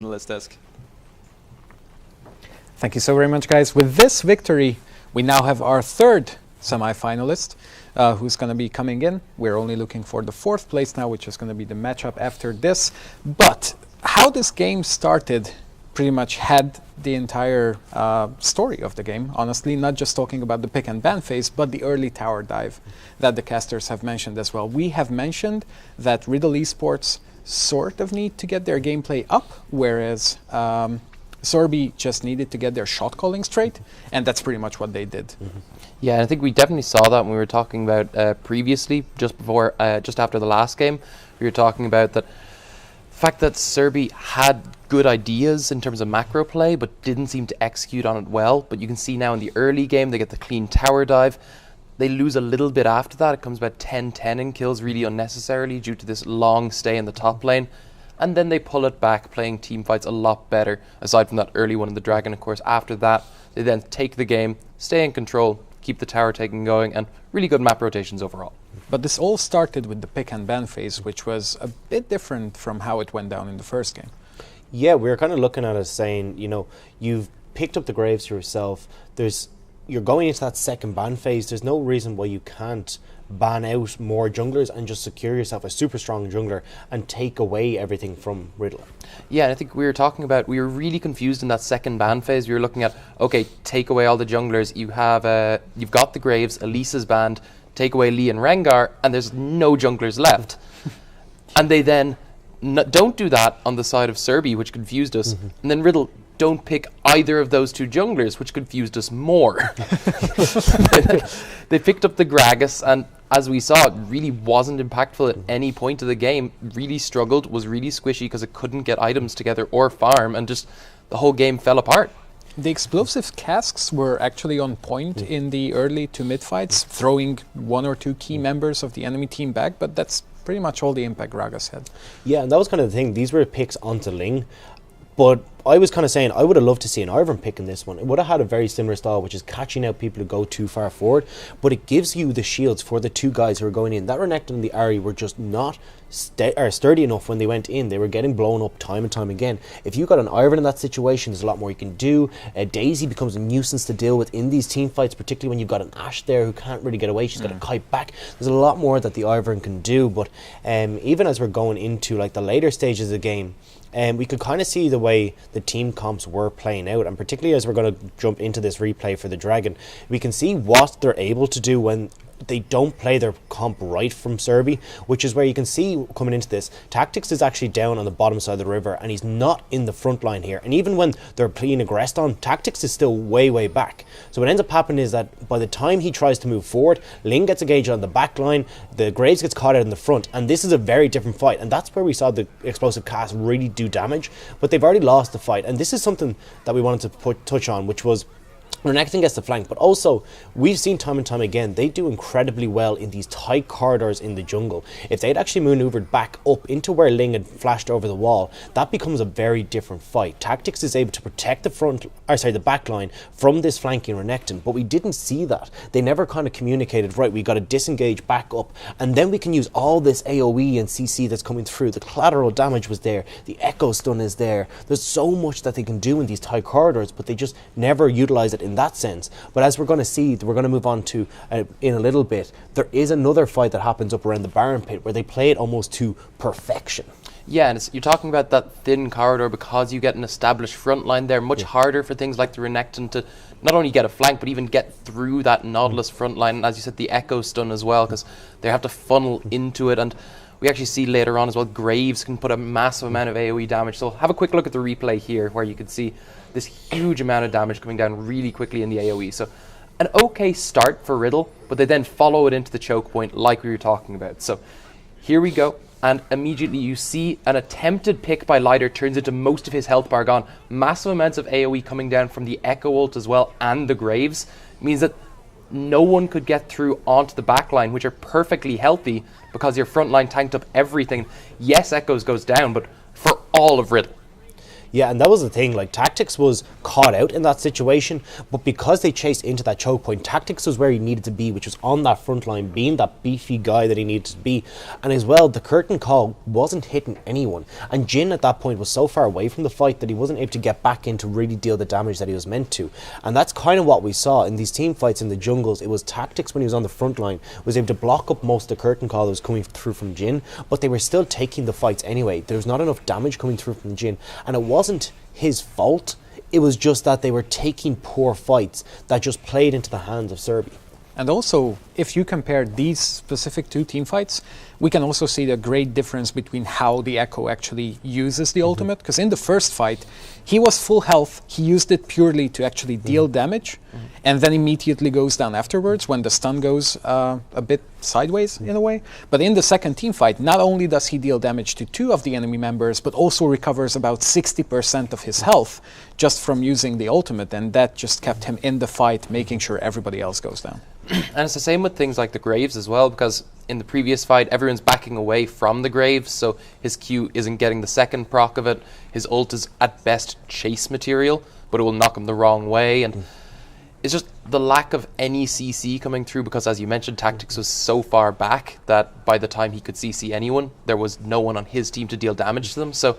analyst desk. Thank you so very much, guys. With this victory, we now have our third semi-finalist who's going to be coming in. We're only looking for the fourth place now, which is going to be the matchup after this. But how this game started pretty much had the entire story of the game, honestly, not just talking about the pick and ban phase, but the early tower dive that the casters have mentioned as well. We have mentioned that Riddle Esports sort of need to get their gameplay up, whereas Sorby just needed to get their shot calling straight, and that's pretty much what they did. Mm-hmm. Yeah, and I think we definitely saw that when we were talking about previously, just after the last game. We were talking about that fact that Sorby had good ideas in terms of macro play, but didn't seem to execute on it well. But you can see now in the early game, they get the clean tower dive. They lose a little bit after that. It comes about 10-10 in kills really unnecessarily due to this long stay in the top lane. And then they pull it back, playing team fights a lot better, aside from that early one in the Dragon, of course. After that, they then take the game, stay in control, keep the tower taking going, and really good map rotations overall. But this all started with the pick and ban phase, which was a bit different from how it went down in the first game. Yeah, we were kind of looking at it saying, you've picked up the Graves yourself. You're going into that second ban phase. There's no reason why you can't ban out more junglers and just secure yourself a super strong jungler and take away everything from Riddle. Yeah, and I think we were really confused in that second ban phase. We were looking at, okay, take away all the junglers. You've got the Graves, Elisa's banned, take away Lee and Rengar, and there's no junglers left. And they then don't do that on the side of Sorby, which confused us. Mm-hmm. And then Riddle don't pick either of those two junglers, which confused us more. They picked up the Gragas, and as we saw, it really wasn't impactful at any point of the game. Really struggled, was really squishy because it couldn't get items together or farm, and just the whole game fell apart. The explosive casks were actually on point in the early to mid fights, throwing one or two key members of the enemy team back, but that's pretty much all the impact Gragas had. Yeah, and that was kind of the thing. These were picks onto Ling. But I was kind of saying I would have loved to see an Ivern pick in this one. It would have had a very similar style, which is catching out people who go too far forward. But it gives you the shields for the two guys who are going in. That Renekton and the Ahri were just not sturdy enough when they went in. They were getting blown up time and time again. If you got an Ivern in that situation, there's a lot more you can do. Daisy becomes a nuisance to deal with in these team fights, particularly when you've got an Ashe there who can't really get away. She's got a kite back. There's a lot more that the Ivern can do. But even as we're going into like the later stages of the game, we could kind of see the way the team comps were playing out, and particularly as we're going to jump into this replay for the Dragon, we can see what they're able to do when they don't play their comp right from Sorby, which is where you can see coming into this, Tactics is actually down on the bottom side of the river and he's not in the front line here. And even when they're playing aggressed on, Tactics is still way back. So what ends up happening is that by the time he tries to move forward, Ling gets engaged on the back line, the Graves gets caught out in the front, and this is a very different fight. And that's where we saw the explosive cast really do damage, but they've already lost the fight. And this is something that we wanted to touch on, which was Renekton gets the flank, but also we've seen time and time again they do incredibly well in these tight corridors in the jungle. If they'd actually maneuvered back up into where Ling had flashed over the wall, that becomes a very different fight. Tactics is able to protect the back line from this flanking Renekton, but we didn't see that. They never kind of communicated, right, we got to disengage back up, and then we can use all this AoE and CC that's coming through. The collateral damage was there, the echo stun is there. There's so much that they can do in these tight corridors, but they just never utilize it in that sense. But as we're going to see, we're going to move on to in a little bit, there is another fight that happens up around the Baron Pit where they play it almost to perfection. Yeah, and you're talking about that thin corridor because you get an established front line there, much harder for things like the Renekton to not only get a flank but even get through that Nautilus front line, and as you said, the echo stun as well, because they have to funnel into it. And we actually see later on as well, Graves can put a massive amount of AoE damage. So have a quick look at the replay here where you can see this huge amount of damage coming down really quickly in the AoE. So an okay start for Riddle, but they then follow it into the choke point like we were talking about. So here we go, and immediately you see an attempted pick by Lighter turns into most of his health bar gone. Massive amounts of AoE coming down from the Echo ult as well and the Graves. It means that no one could get through onto the back line, which are perfectly healthy because your front line tanked up everything. Yes, Echoes goes down, but for all of Riddle. Yeah, and that was the thing. Like, Tactics was caught out in that situation, but because they chased into that choke point, Tactics was where he needed to be, which was on that front line, being that beefy guy that he needed to be. And as well, the curtain call wasn't hitting anyone. And Jin at that point was so far away from the fight that he wasn't able to get back in to really deal the damage that he was meant to. And that's kind of what we saw in these team fights in the jungles. It was Tactics when he was on the front line, was able to block up most of the curtain call that was coming through from Jin, but they were still taking the fights anyway. There was not enough damage coming through from Jin, and it wasn't his fault. It was just that they were taking poor fights that just played into the hands of Serbia. And also, if you compare these specific two team fights, we can also see the great difference between how the Echo actually uses the ultimate. Because in the first fight, he was full health. He used it purely to actually deal damage, and then immediately goes down afterwards when the stun goes a bit sideways in a way. But in the second team fight, not only does he deal damage to 2 of the enemy members, but also recovers about 60% of his health just from using the ultimate, and that just kept him in the fight, making sure everybody else goes down. And it's the same with things like the Graves as well, because in the previous fight, everyone's backing away from the Graves, so his Q isn't getting the second proc of it. His ult is at best chase material, but it will knock him the wrong way. And it's just the lack of any CC coming through, because as you mentioned, Tactics was so far back that by the time he could CC anyone, there was no one on his team to deal damage to them. So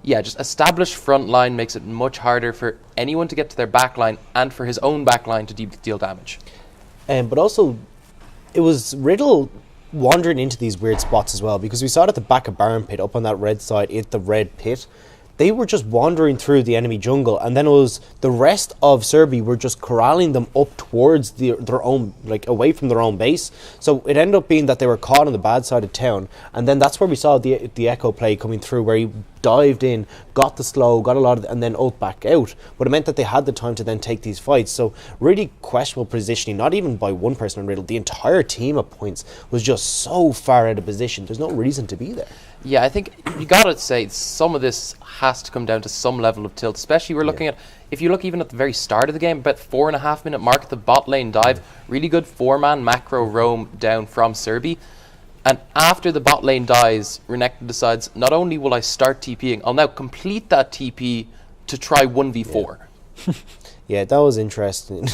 yeah, just established front line makes it much harder for anyone to get to their back line and for his own back line to deal damage. But also, it was Riddle wandering into these weird spots as well, because we saw it at the back of Baron Pit, up on that red side, at the red pit. They were just wandering through the enemy jungle, and then it was the rest of Serbia were just corralling them up towards their own, like away from their own base. So it ended up being that they were caught on the bad side of town, and then that's where we saw the Echo play coming through, where he dived in, got the slow, got a lot of, and then ult back out. But it meant that they had the time to then take these fights. So really questionable positioning, not even by one person on Riddle. The entire team at points was just so far out of position. There's no reason to be there. Yeah, I think you gotta say some of this has to come down to some level of tilt, especially we're looking at, if you look even at the very start of the game, about 4.5 minute mark at the bot lane dive, really good 4-man macro roam down from Serbia. And after the bot lane dies, Renekton decides, not only will I start TPing, I'll now complete that TP to try 1v4. Yeah, that was interesting.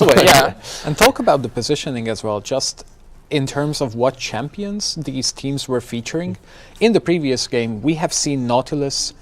Yeah. And talk about the positioning as well, just in terms of what champions these teams were featuring. In the previous game, we have seen Nautilus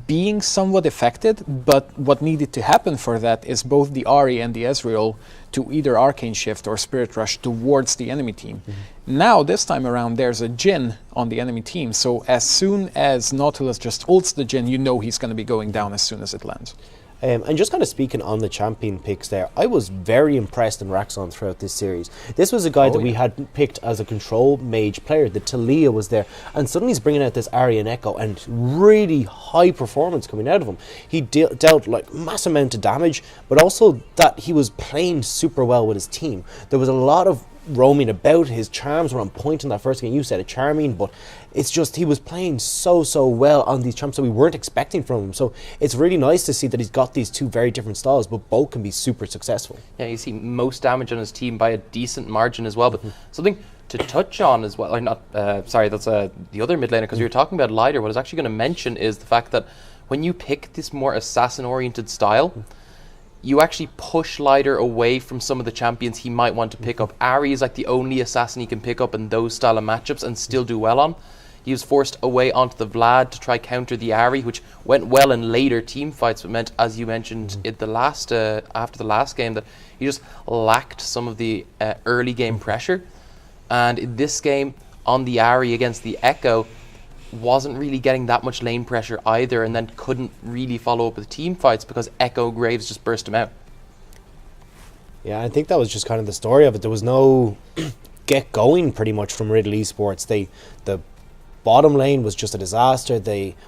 being somewhat affected, but what needed to happen for that is both the Ahri and the Ezreal to either Arcane Shift or Spirit Rush towards the enemy team. Now, this time around, there's a Jhin on the enemy team, so as soon as Nautilus just ults the Jhin, you know he's going to be going down as soon as it lands. And just kind of speaking on the champion picks there, I was very impressed in Raxon throughout this series. This was a guy that we had picked as a control mage player. The Talia was there, and suddenly he's bringing out this Ahri and Echo, and really high performance coming out of him. He dealt like massive amount of damage, but also that he was playing super well with his team. There was a lot of roaming about. His charms were on point in that first game. You said it, charming, but it's just he was playing so well on these champs that we weren't expecting from him. So it's really nice to see that he's got these two very different styles, but both can be super successful. Yeah, you see most damage on his team by a decent margin as well. But something to touch on as well, sorry, that's the other mid laner, because we were talking about Lider. What I was actually going to mention is the fact that when you pick this more assassin-oriented style, you actually push Lider away from some of the champions he might want to pick up. Ahri is like the only assassin he can pick up in those style of matchups and still do well on. He was forced away onto the Vlad to try counter the Ahri, which went well in later team fights, but meant, as you mentioned in the last after the last game, that he just lacked some of the early game pressure. And in this game, on the Ahri against the Echo, wasn't really getting that much lane pressure either, and then couldn't really follow up with team fights because Echo Graves just burst him out. Yeah, I think that was just kind of the story of it. There was no get going pretty much from Riddle Esports. The bottom lane was just a disaster.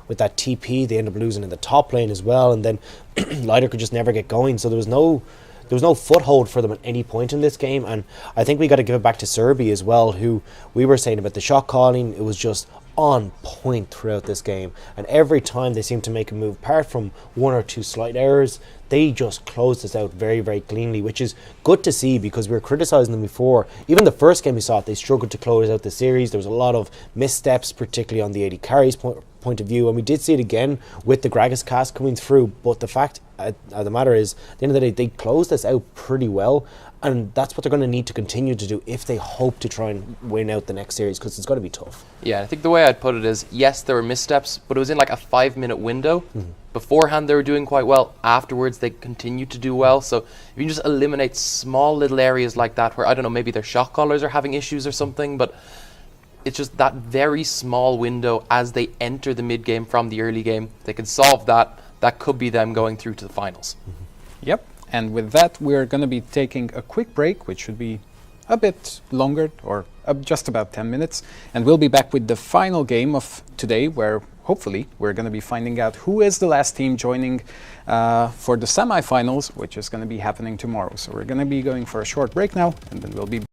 With that TP, they ended up losing in the top lane as well, and then Lider could just never get going. So there was no foothold for them at any point in this game, and I think we got to give it back to Serbia as well, who we were saying about the shot calling. It was just on point throughout this game, and every time they seemed to make a move, apart from one or two slight errors, they just closed us out very cleanly, which is good to see, because we were criticising them before. Even the first game we saw it, they struggled to close out the series. There was a lot of missteps, particularly on the AD carries point of view, and we did see it again with the Gragas cast coming through. But the fact of the matter is, at the end of the day, they closed this out pretty well, and that's what they're going to need to continue to do if they hope to try and win out the next series, because it's going to be tough. Yeah, I think the way I'd put it is, yes, there were missteps, but it was in like a 5-minute window. Beforehand, they were doing quite well. Afterwards, they continued to do well. So if you can just eliminate small little areas like that where, I don't know, maybe their shot callers are having issues or something, but it's just that very small window as they enter the mid-game from the early game. They can solve that. That could be them going through to the finals. Yep. And with that, we're going to be taking a quick break, which should be a bit longer, or just about 10 minutes. And we'll be back with the final game of today, where hopefully we're going to be finding out who is the last team joining for the semifinals, which is going to be happening tomorrow. So we're going to be going for a short break now, and then we'll be